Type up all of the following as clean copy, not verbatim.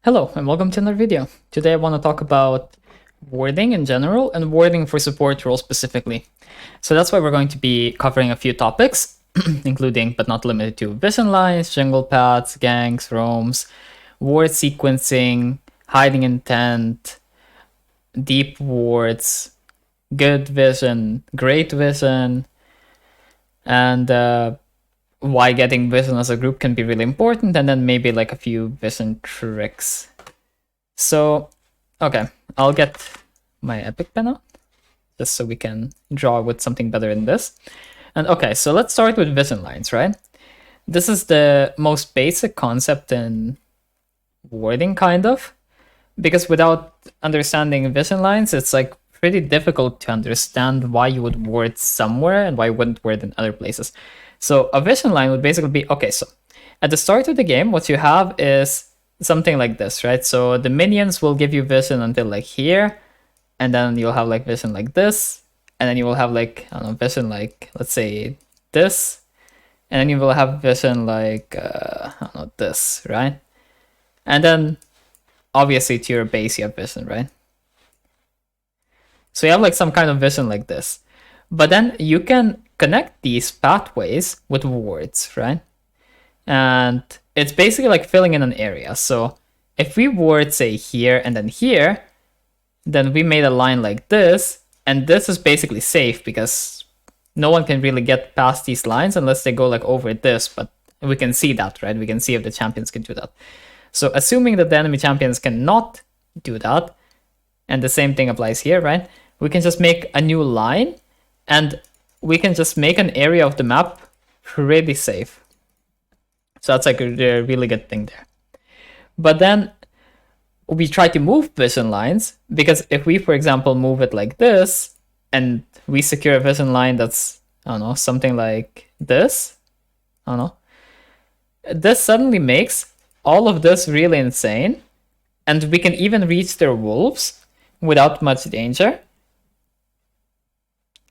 Hello and welcome to another video. Today I want to talk about warding in general and warding for support roles specifically. So that's why we're going to be covering a few topics, including but not limited to vision lines, jungle paths, ganks, roams, ward sequencing, hiding intent, deep wards, good vision, great vision, and why getting vision as a group can be really important, and then maybe like a few vision tricks. So, okay, I'll get my epic pen out, just so we can draw with something better in this. And okay, so let's start with vision lines, right? This is the most basic concept in warding, kind of, because without understanding vision lines, it's like pretty difficult to understand why you would ward somewhere and why you wouldn't ward in other places. So a vision line would basically be, okay, so at the start of the game, what you have is something like this, right? So the minions will give you vision until like here, and then you'll have like vision like this, and then you will have like, I don't know, vision like, let's say this, and then you will have vision like, I don't know, this, right? And then obviously to your base, you have vision, right? So you have like some kind of vision like this, but then you can connect these pathways with wards, right? And it's basically like filling in an area. So if we ward, say, here and then here, then we made a line like this, and this is basically safe because no one can really get past these lines unless they go like over this, but we can see that, right? We can see if the champions can do that. So assuming that the enemy champions cannot do that, and the same thing applies here, right? We can just make a new line, and we can just make an area of the map pretty safe. So that's like a really good thing there. But then we try to move vision lines, because if we, for example, move it like this, and we secure a vision line that's, I don't know, something like this, I don't know, this suddenly makes all of this really insane, and we can even reach their wolves without much danger.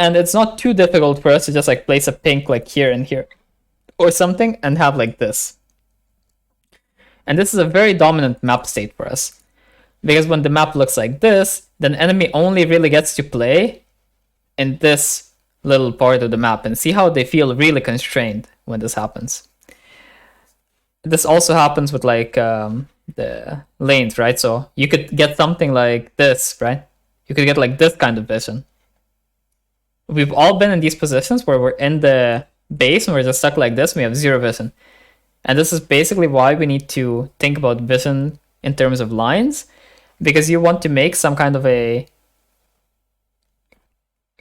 And it's not too difficult for us to just like place a pink like here and here or something and have like this. And this is a very dominant map state for us, because when the map looks like this, then enemy only really gets to play in this little part of the map, and see how they feel really constrained when this happens. This also happens with like the lanes, right? So you could get something like this, right? You could get like this kind of vision. We've all been in these positions where we're in the base and we're just stuck like this, and we have zero vision. And this is basically why we need to think about vision in terms of lines, because you want to make some kind of a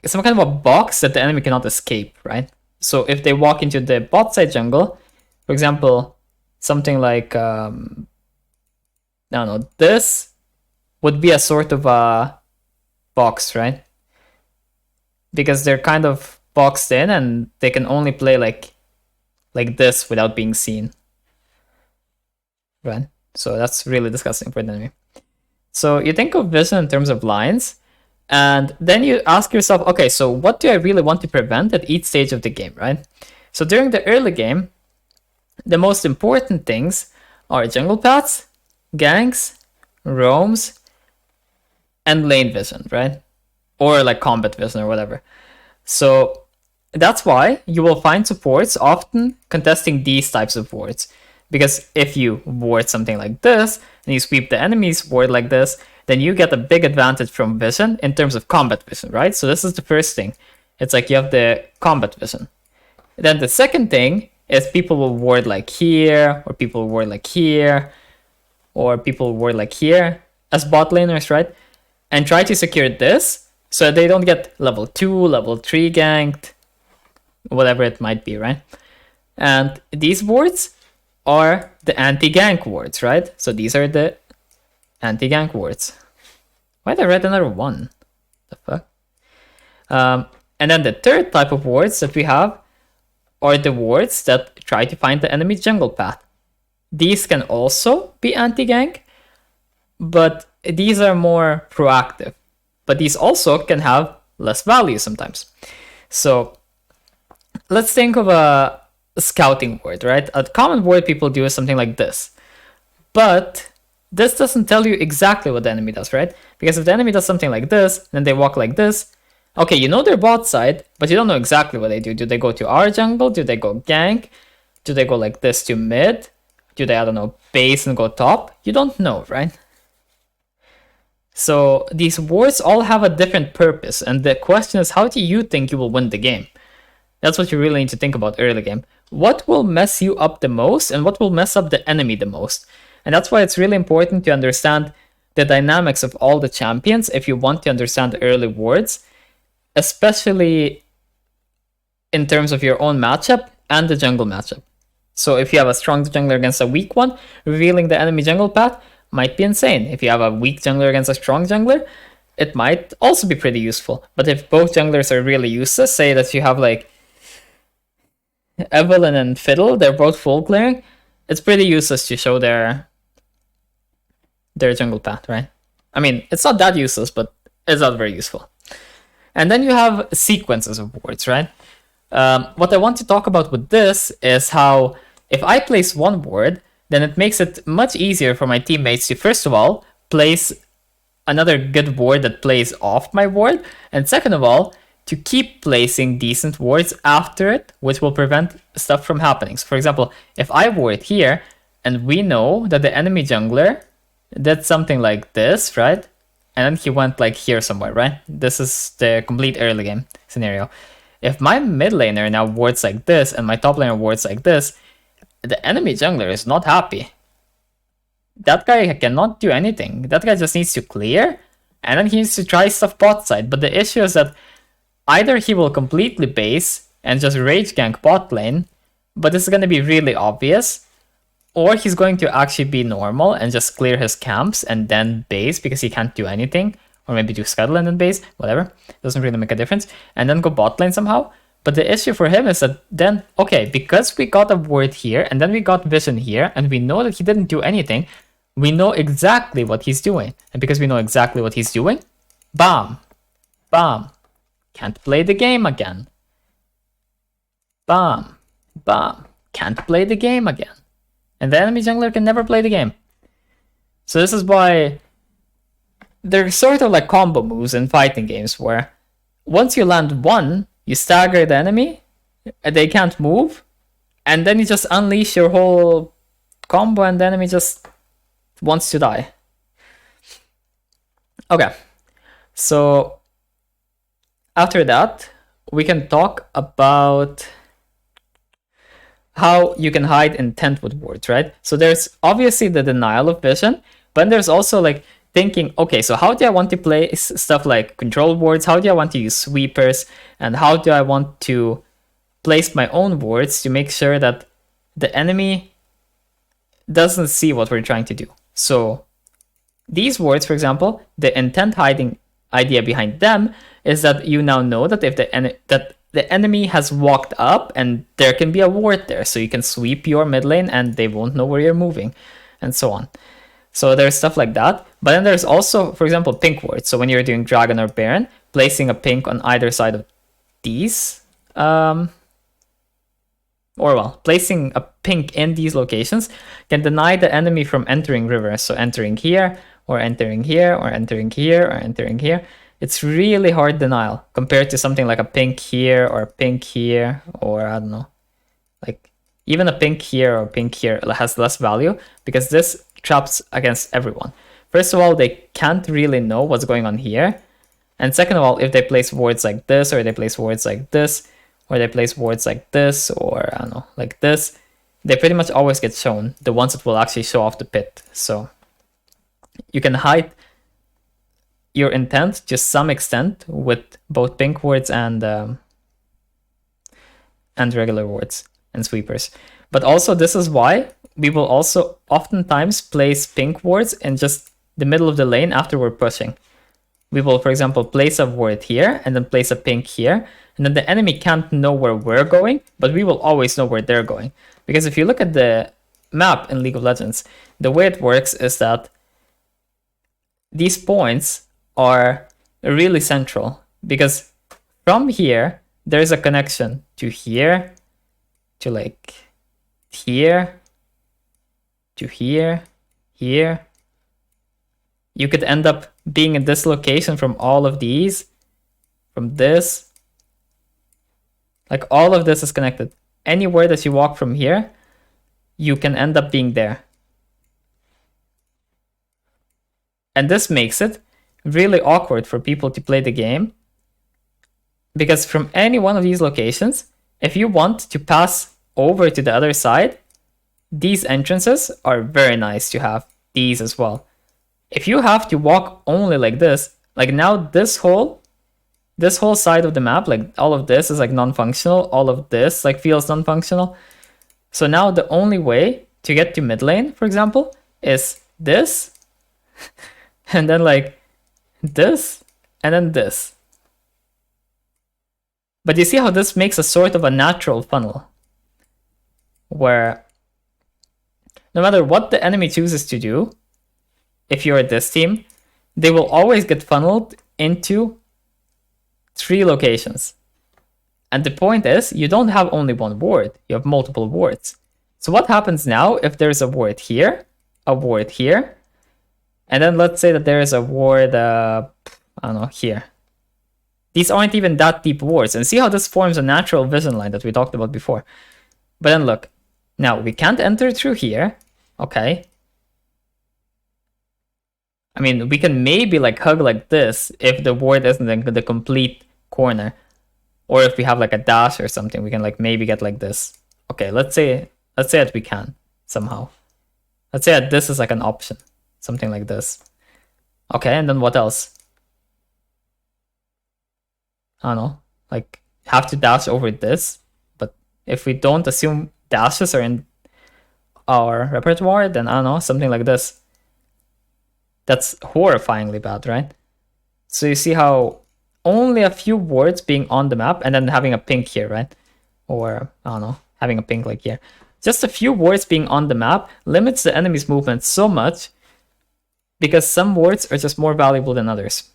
box that the enemy cannot escape, right? So if they walk into the bot side jungle, for example, something like, I don't know, this would be a sort of a box, right? Because they're kind of boxed in and they can only play like this without being seen, right? So that's really disgusting for the enemy. So you think of vision in terms of lines, and then you ask yourself, okay, so what do I really want to prevent at each stage of the game, right? So during the early game, the most important things are jungle paths, ganks, roams, and lane vision, right? Or like combat vision or whatever. So that's why you will find supports often contesting these types of wards. Because if you ward something like this, and you sweep the enemy's ward like this, then you get a big advantage from vision in terms of combat vision, right? So this is the first thing. It's like you have the combat vision. Then the second thing is people will ward like here, or people will ward like here, or people will ward like here as bot laners, right? And try to secure this, so they don't get level 2, level 3 ganked, whatever it might be, right? And these wards are the anti-gank wards, right? So these are the anti-gank wards. Why did I write another one? The fuck? And then the third type of wards that we have are the wards that try to find the enemy jungle path. These can also be anti-gank, but these are more proactive. But these also can have less value sometimes. So let's think of a scouting word, right? A common word people do is something like this. But this doesn't tell you exactly what the enemy does, right? Because if the enemy does something like this, then they walk like this, okay, you know their bot side, but you don't know exactly what they do. Do they go to our jungle? Do they go gank? Do they go like this to mid? Do they, I don't know, base and go top? You don't know, right? So these wards all have a different purpose, and the question is, how do you think you will win the game? That's what you really need to think about early game. What will mess you up the most, and what will mess up the enemy the most? And that's why it's really important to understand the dynamics of all the champions if you want to understand the early wards, especially in terms of your own matchup and the jungle matchup. So if you have a strong jungler against a weak one, revealing the enemy jungle path might be insane. If you have a weak jungler against a strong jungler, it might also be pretty useful. But if both junglers are really useless, say that you have like Evelyn and Fiddle, they're both full clearing, it's pretty useless to show their jungle path, right? I mean, it's not that useless, but it's not very useful. And then you have sequences of wards, right? What I want to talk about with this is how if I place one ward, then it makes it much easier for my teammates to, first of all, place another good ward that plays off my ward, and second of all, to keep placing decent wards after it, which will prevent stuff from happening. So for example, if I ward here, and we know that the enemy jungler did something like this, right? And then he went like here somewhere, right? This is the complete early game scenario. If my mid laner now wards like this, and my top laner wards like this, the enemy jungler is not happy. That guy cannot do anything. That guy just needs to clear, and then he needs to try stuff bot side. But the issue is that either he will completely base and just rage gank bot lane, but this is going to be really obvious, or he's going to actually be normal and just clear his camps and then base because he can't do anything, or maybe do scuttle and then base, whatever. Doesn't really make a difference, and then go bot lane somehow. But the issue for him is that then, okay, because we got a ward here, and then we got vision here, and we know that he didn't do anything, we know exactly what he's doing. And because we know exactly what he's doing, bam, bam, can't play the game again. Bam, bam, can't play the game again. And the enemy jungler can never play the game. So this is why they're sort of like combo moves in fighting games, where once you land one, you stagger the enemy, they can't move, and then you just unleash your whole combo and the enemy just wants to die. Okay, so after that, we can talk about how you can hide intent with wards, right? So there's obviously the denial of vision, but there's also like thinking, okay, so how do I want to play stuff like control wards? How do I want to use sweepers? And how do I want to place my own wards to make sure that the enemy doesn't see what we're trying to do? So these wards, for example, the intent hiding idea behind them is that you now know that if the enemy has walked up and there can be a ward there, so you can sweep your mid lane and they won't know where you're moving, and so on. So there's stuff like that. But then there's also, for example, pink wards. So when you're doing Dragon or Baron, placing a pink on either side of these, placing a pink in these locations can deny the enemy from entering rivers. So entering here, or entering here, or entering here, or entering here. It's really hard denial compared to something like a pink here, or a pink here, or I don't know. Like even a pink here or pink here has less value because this traps against everyone. First of all, they can't really know what's going on here. And second of all, if they place wards like this, or they place wards like this, or they place wards like this, or I don't know, like this, they pretty much always get shown, the ones that will actually show off the pit. So you can hide your intent to some extent with both pink wards and regular wards and sweepers. But also this is why we will also oftentimes place pink wards in just the middle of the lane after we're pushing. We will, for example, place a ward here and then place a pink here, and then the enemy can't know where we're going, but we will always know where they're going. Because if you look at the map in League of Legends, the way it works is that these points are really central, because from here, there's a connection to here, to like here, to here, here, you could end up being in this location from all of these, from this. Like all of this is connected. Anywhere that you walk from here, you can end up being there. And this makes it really awkward for people to play the game, because from any one of these locations, if you want to pass over to the other side, these entrances are very nice to have. These as well. If you have to walk only like this, like now this whole side of the map, like all of this is like non-functional, all of this like feels non-functional. So now the only way to get to mid lane, for example, is this, and then like this, and then this. But you see how this makes a sort of a natural funnel, where no matter what the enemy chooses to do, if you're this team, they will always get funneled into 3 locations. And the point is, you don't have only one ward, you have multiple wards. So what happens now if there's a ward here, and then let's say that there is a ward, I don't know, here. These aren't even that deep wards, and see how this forms a natural vision line that we talked about before. But then look, now we can't enter through here, okay. I mean, we can maybe like hug like this if the ward isn't in the complete corner. Or if we have like a dash or something, we can like maybe get like this. Okay, let's say that we can somehow. Let's say that this is like an option, something like this. Okay, and then what else? I don't know, like have to dash over this. But if we don't assume dashes are in our repertoire, then I don't know, something like this. That's horrifyingly bad, right? So you see how only a few wards being on the map and then having a pink here, right? Or, I don't know, having a pink like here. Just a few wards being on the map limits the enemy's movement so much, because some wards are just more valuable than others.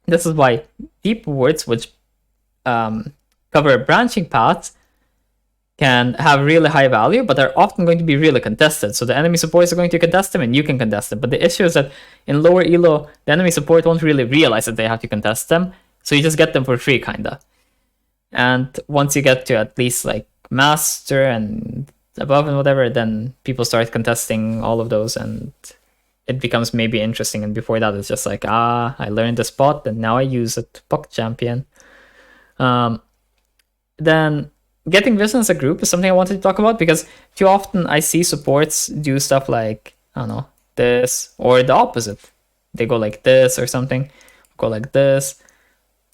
This is why deep wards, which cover branching paths, can have really high value, but are often going to be really contested. So the enemy supports are going to contest them and you can contest them. But the issue is that in lower elo, the enemy support won't really realize that they have to contest them. So you just get them for free, kinda. And once you get to at least like master and above and whatever, then people start contesting all of those and it becomes maybe interesting. And before that, it's just like, I learned the spot and now I use it. Puck champion. Then getting vision as a group is something I wanted to talk about, because too often I see supports do stuff like, I don't know, this, or the opposite. They go like this or something, go like this,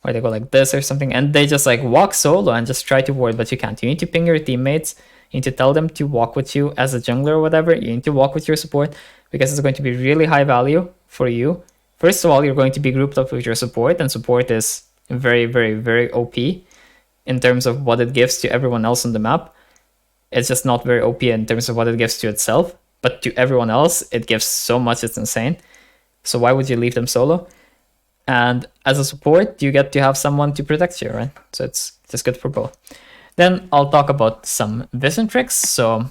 or they go like this or something, and they just like walk solo and just try to ward, but you can't. You need to ping your teammates, you need to tell them to walk with you as a jungler or whatever, you need to walk with your support, because it's going to be really high value for you. First of all, you're going to be grouped up with your support, and support is very, very, very OP. In terms of what it gives to everyone else on the map. It's just not very OP in terms of what it gives to itself, but to everyone else, it gives so much, it's insane. So why would you leave them solo? And as a support, you get to have someone to protect you, right? So it's just good for both. Then I'll talk about some vision tricks. So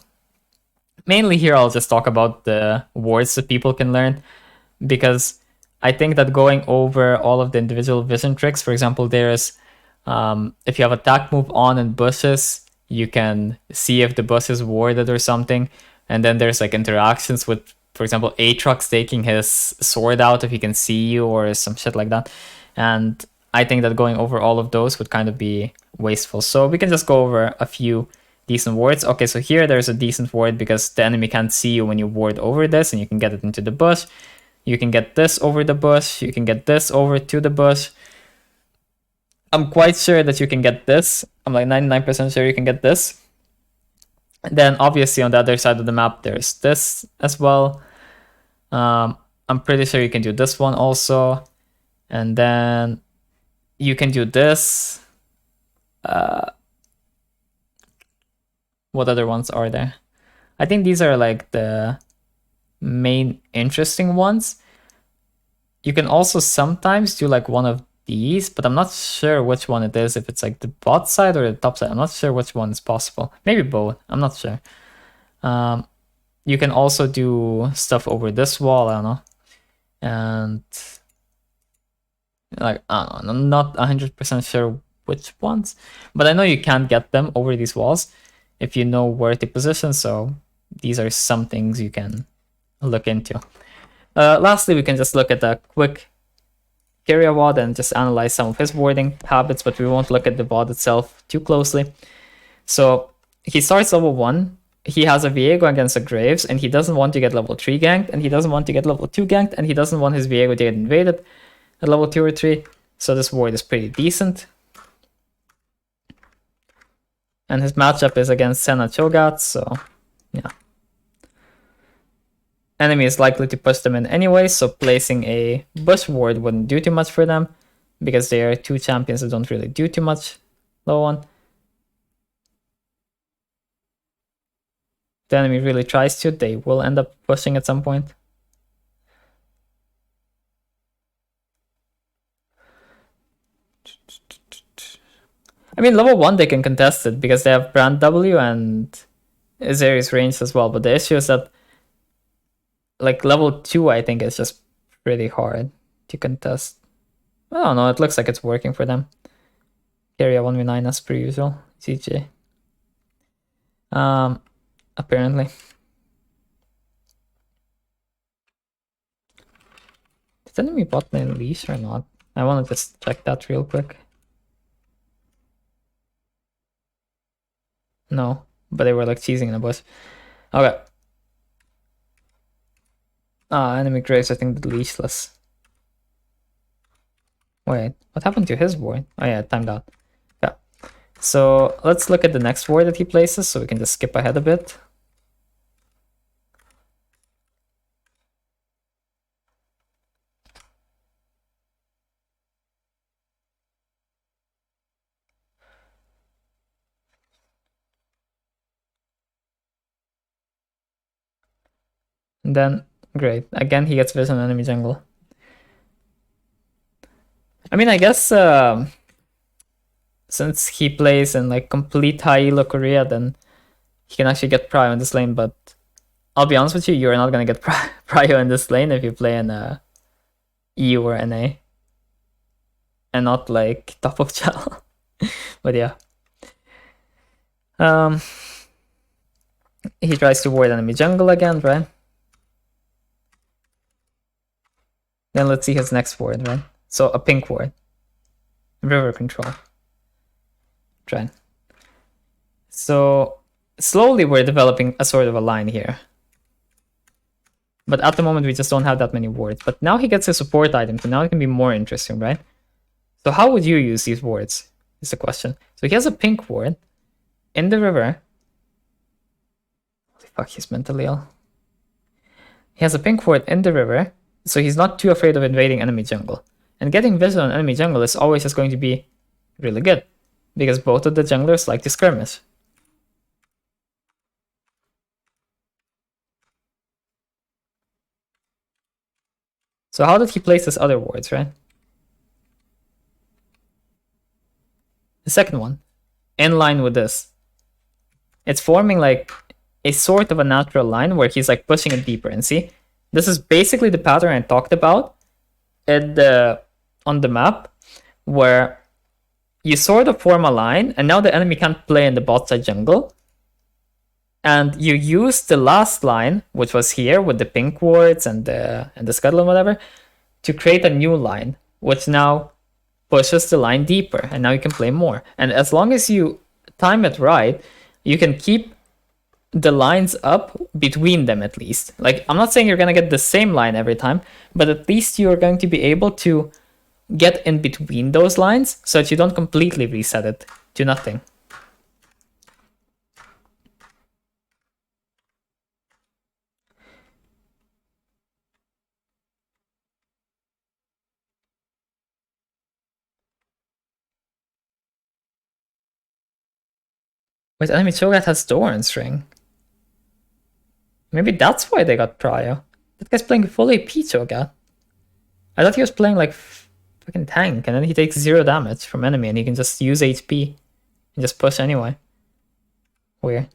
mainly here, I'll just talk about the wards that people can learn, because I think that going over all of the individual vision tricks, for example, there's if you have attack move on in bushes, you can see if the bush is warded or something. And then there's like interactions with, for example, Aatrox taking his sword out if he can see you or some shit like that. And I think that going over all of those would kind of be wasteful. So we can just go over a few decent wards. Okay, so here there's a decent ward because the enemy can't see you when you ward over this, and you can get it into the bush. You can get this over the bush. You can get this over to the bush. I'm quite sure that you can get this. I'm like 99% sure you can get this. And then obviously on the other side of the map, there's this as well. I'm pretty sure you can do this one also. And then you can do this. What other ones are there? I think these are like the main interesting ones. You can also sometimes do like one of these, but I'm not sure which one it is, if it's like the bot side or the top side. I'm not sure which one is possible. Maybe both, I'm not sure. You can also do stuff over this wall, I don't know. And like, I don't know, I'm not 100% sure which ones, but I know you can't get them over these walls if you know where to position, so these are some things you can look into. Lastly, we can just look at a quick Keria VOD and just analyze some of his warding habits, but we won't look at the VOD itself too closely. So he starts level 1, he has a Viego against a Graves, and he doesn't want to get level 3 ganked, and he doesn't want to get level 2 ganked, and he doesn't want his Viego to get invaded at level 2 or 3, so this ward is pretty decent. And his matchup is against Senna Cho'Gath, so yeah. Enemy is likely to push them in anyway, so placing a bush ward wouldn't do too much for them, because they are two champions that don't really do too much low on. If the enemy really tries to, they will end up pushing at some point. I mean, level 1 they can contest it because they have Brand W and Azerius range as well, but the issue is that like level 2 I think is just pretty hard to contest. I don't know, it looks like it's working for them. Keria 1v9 as per usual, CJ. Apparently. Did enemy bot lane leash or not? I want to just check that real quick. No, but they were like cheesing in the bush. Okay. Enemy Graves, I think, the leashless. Wait, what happened to his ward? Oh yeah, timed out. Yeah. So let's look at the next ward that he places, so we can just skip ahead a bit. And then, great. Again, he gets vision on enemy jungle. I mean, I guess since he plays in like complete high elo Korea, then he can actually get prio in this lane, but I'll be honest with you, you're not gonna get prio in this lane if you play in EU or NA. And not like top of channel. But yeah. He tries to ward enemy jungle again, right? Then let's see his next ward, right? So a pink ward. River control. Try. So slowly we're developing a sort of a line here. But at the moment we just don't have that many wards. But now he gets a support item, so now it can be more interesting, right? So how would you use these wards? Is the question. So he has a pink ward in the river. Holy fuck, he's mentally ill. He has a pink ward in the river, so he's not too afraid of invading enemy jungle. And getting vision on enemy jungle is always just going to be really good, because both of the junglers like to skirmish. So how did he place his other wards, right? The second one, in line with this. It's forming like a sort of a natural line where he's like pushing it deeper. And see, this is basically the pattern I talked about on the map, where you sort of form a line, and now the enemy can't play in the bot side jungle. And you use the last line, which was here with the pink wards and the scuttle and whatever, to create a new line, which now pushes the line deeper, and now you can play more. And as long as you time it right, you can keep the lines up between them at least. Like, I'm not saying you're gonna get the same line every time, but at least you're going to be able to get in between those lines so that you don't completely reset it to nothing. Wait, enemy Cho'Gath has Doran's ring. Maybe that's why they got prio. That guy's playing full AP Cho'Gath. I thought he was playing like fucking tank, and then he takes 0 damage from enemy, and he can just use HP and just push anyway. Weird.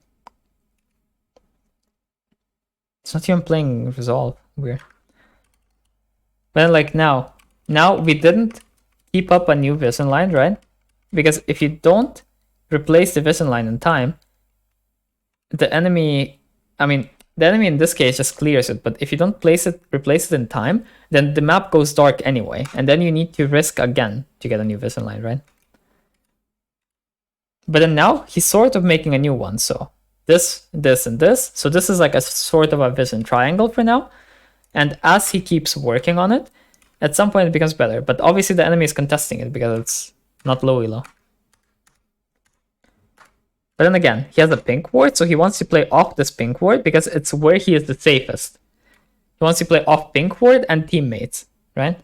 It's not even playing Resolve. Weird. But then like now we didn't keep up a new vision line, right? Because if you don't replace the vision line in time, the enemy, I mean, the enemy in this case just clears it, but if you don't replace it in time, then the map goes dark anyway, and then you need to risk again to get a new vision line, right? But then now he's sort of making a new one, so this, this, and this. So this is like a sort of a vision triangle for now. And as he keeps working on it, at some point it becomes better. But obviously the enemy is contesting it because it's not low elo. But then again, he has a pink ward, so he wants to play off this pink ward because it's where he is the safest. He wants to play off pink ward and teammates, right?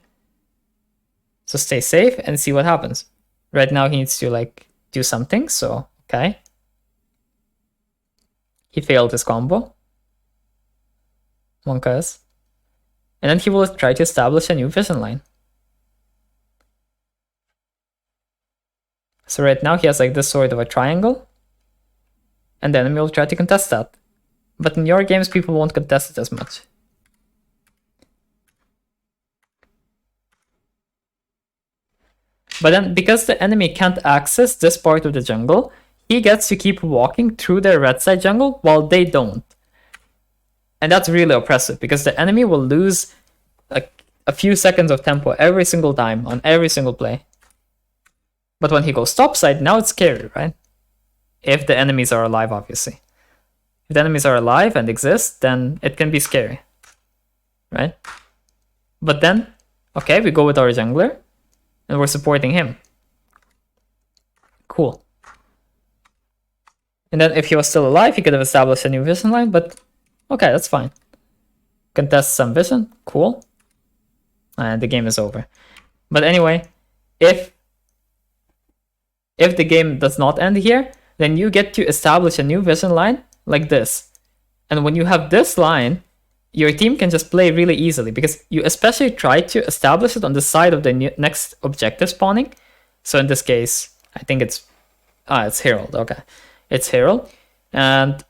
So stay safe and see what happens. Right now he needs to like do something, so okay. He failed his combo. Monkas. And then he will try to establish a new vision line. So right now he has like this sort of a triangle. And the enemy will try to contest that. But in your games, people won't contest it as much. But then, because the enemy can't access this part of the jungle, he gets to keep walking through their red side jungle while they don't. And that's really oppressive, because the enemy will lose a few seconds of tempo every single time on every single play. But when he goes topside, now it's scary, right? If the enemies are alive, obviously. If the enemies are alive and exist, then it can be scary, right? But then, okay, we go with our jungler, and we're supporting him. Cool. And then if he was still alive, he could have established a new vision line, but okay, that's fine. Contest some vision, cool. And the game is over. But anyway, if the game does not end here, then you get to establish a new vision line like this. And when you have this line, your team can just play really easily, because you especially try to establish it on the side of the next objective spawning. So in this case, I think it's Herald, okay. It's Herald. And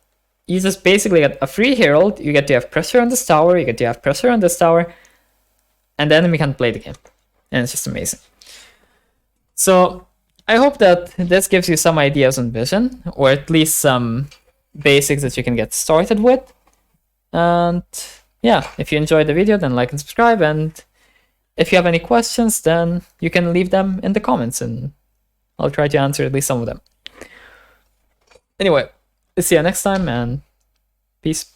you just basically get a free Herald, you get to have pressure on this tower, you get to have pressure on this tower, and the enemy can play the game. And it's just amazing. So I hope that this gives you some ideas on vision, or at least some basics that you can get started with. And yeah, if you enjoyed the video, then like and subscribe. And if you have any questions, then you can leave them in the comments, and I'll try to answer at least some of them. Anyway, see you next time, and peace.